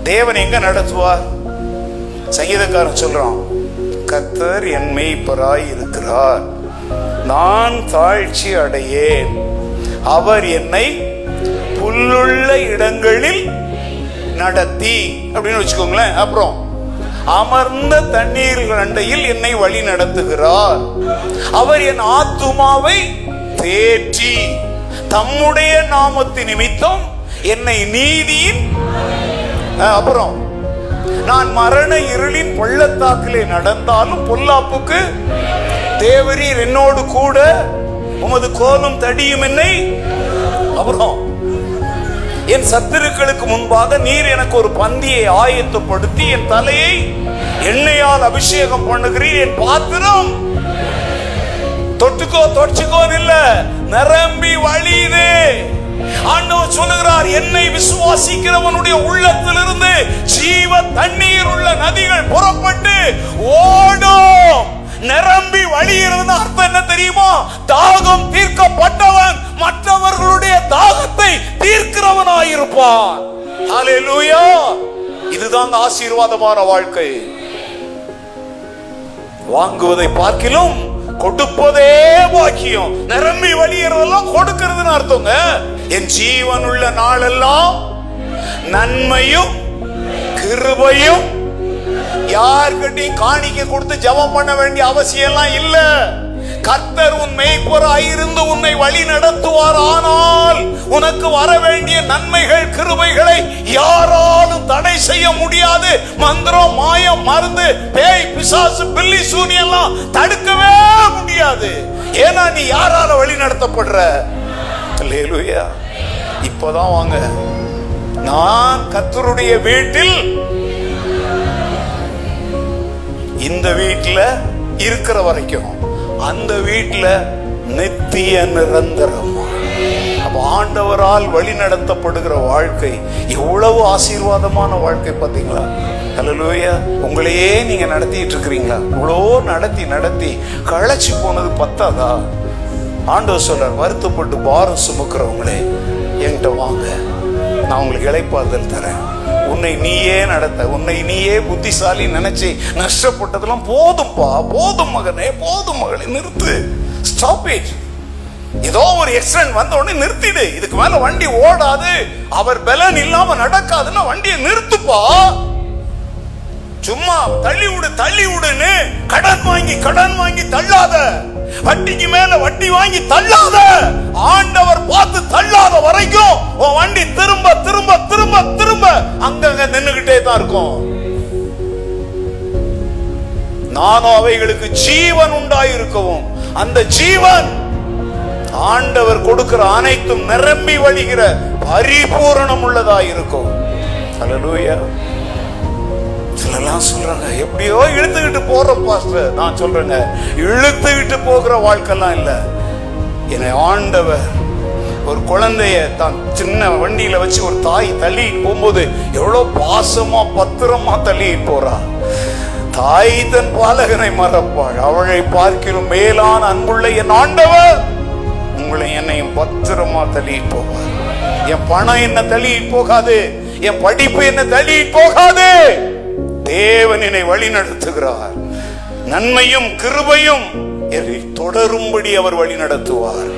தேவன் எங்க நடத்துவார்? சங்கீதக்காரன் சொல்றான், கர்த்தர் என் மேய்ப்பராய் இருக்கிறார், நான் தாழ்ச்சி அடையேன், அவர் என்னை புல்லுள்ள இடங்களில் நடத்தி அப்படின்னு வச்சுக்கோங்களேன். அப்புறம் அமர்ந்த தண்ணீர்கள் அண்டையில் என்னை வழி நடத்துகிறார், அவர் என் ஆத்துமாவை தேற்றி தம்முடைய நாமத்தின் நிமித்தம் என்னை நீதியின், அப்புறம் நான் மரண இருளின் பள்ளத்தாக்கிலே நடந்தாலும் பொல்லாப்புக்கு தேவரீர் என்னோடு கூட, உமது கோலும் தடியும் என்னை, அப்புறம் என் சத்துருக்களுக்கு முன்பாக நீர் எனக்கு ஒரு பந்தியை ஆயத்தப்படுத்தி என் தலையை எண்ணெயால் அபிஷேகம் பண்ணுகிறீர், என் பாத்திரம் தொட்டுக்கோ தொட்டுக்கோ இல்ல நிரம்பி வழியுது. ஆண்டவர் சொல்லுகிறார், என்னை விசுவாசிக்கிறவனுடைய உள்ளத்திலிருந்து ஜீவ தண்ணீர் உள்ள நதிகள் புறப்பட்டு ஓடும். நிரம்பி வழியிறது அர்த்தம் என்ன தெரியுமா? தாகம் தீர்க்கப்பட்டவன் மற்றவர்களுடைய தாகத்தை தீர்க்கிறவனாயிருப்பான். ஹல்லேலூயா! இதுதான் ஆசீர்வாதமான வாழ்க்கை. வாங்குவதை பார்க்கிலும் கொடுப்பதே பாக்கியம். நிரம்பி வழியிறதெல்லாம் கொடுக்கிறதுன்னு அர்த்தங்க. என் ஜீவன் உள்ள நாளெல்லாம் நன்மையும் கிருபையும், யார்கிட்டையும் காணிக்க கொடுத்து ஜெபம் பண்ண வேண்டிய அவசியம் எல்லாம் இல்ல. கர்த்தர் உன் மேய்ப்பராயிருந்து உன்னை வழி நடத்துவார். ஆனால் உனக்கு வர வேண்டிய நன்மைகள் கிருபைகளை யாராலும் தடை செய்ய முடியாது. மந்திரம், மாயம், மருந்து, பேய், பிசாசு, பில்லி, சூனியம் எல்லாம் தடுக்கவே முடியாது. ஏன்னா நீ யாரால வழி நடத்தப்படுற? அல்லேலூயா! இப்பதான் வாங்க, நான் கர்த்தருடைய வீட்டில், இந்த வீட்டுல இருக்கிற வரைக்கும் அந்த வீட்டுல நித்திய நிரந்தரம். அப்ப ஆண்டவரால் வழி நடத்தப்படுகிற வாழ்க்கை எவ்வளவு ஆசீர்வாதமான வாழ்க்கை பாத்தீங்களா? ஹல்லேலூயா! உங்களையே நீங்க நடத்திட்டு இருக்கிறீங்களா? இவ்வளோ நடத்தி நடத்தி களைச்சு போனது பத்தாதா? ஆண்டவர் சொல்றார், வருத்தப்பட்டு பாரம் சுமக்கிறவங்களே என்கிட்ட வாங்க, நான் உங்களுக்கு இளைப்பாறுதல் தரேன். உன்னை நீயே நடத்த, உன்னை நீயே புத்திசாலி நினைச்சு நஷ்டப்பட்டதெல்லாம் போதும்பா, போதும் மகனே, போதும் மகளே, நிறுத்து. Stop it. ஏதோ ஒரு எக்ஸிடென்ட் வந்த உடனே நிறுத்திடு. இதுக்கு மேல வண்டி ஓடாது, அவர் பலன் இல்லாம நடக்காதுன்னா வண்டியை நிறுத்துப்பா. சும்மா தள்ளி விடு தள்ளி விடுன்னு கடன் வாங்கி தள்ளாத. வட்டிக்கு மேல வட்டி வாங்கி தள்ளாத. ஆண்டவர் பார்த்து தள்ளாத வரைக்கும் உன் வண்டி திரும்ப திரும்ப திரும்ப திரும்ப அங்கங்க நின்னுகிட்டே தான் இருக்கும். நானும் அவைகளுக்கு ஜீவன் உண்டாயிருக்கவும், அந்த ஜீவன் ஆண்டவர் கொடுக்கிற அனைத்தும் நிரம்பி வழிகிற பரிபூரணம் உள்ளதாயிருக்கும். ஹல்லேலூயா! சிலலாம் சொல்றாங்க, எப்படியோ இழுத்துக்கிட்டு போற பாஸ்டர். நான் சொல்றேங்க, இழுத்துக்கிட்டு போகிற வாழ்க்கைலாம் இல்ல. என்னை ஆண்டவர் ஒரு குழந்தைய தான் சின்ன வண்டியில வச்சு ஒரு தாய் தள்ளி போகும்போது எவ்வளவு பாசமா பத்திரமா தள்ளி போறா. தாய் தன் பாலகனை மறப்பாள், அவளை பார்க்கிலும் மேலான அன்புள்ள என் ஆண்டவர் உங்களை என்னையும் பத்திரமா தள்ளி போவார். என் பணம் என்ன தள்ளி போகாது, என் படிப்பு என்ன தள்ளி போகாது. தேவன் என்னை வழி நடத்துகிறார். நன்மையும் கிருபையும் என்னை தொடரும்படி அவர் வழி நடத்துவார்.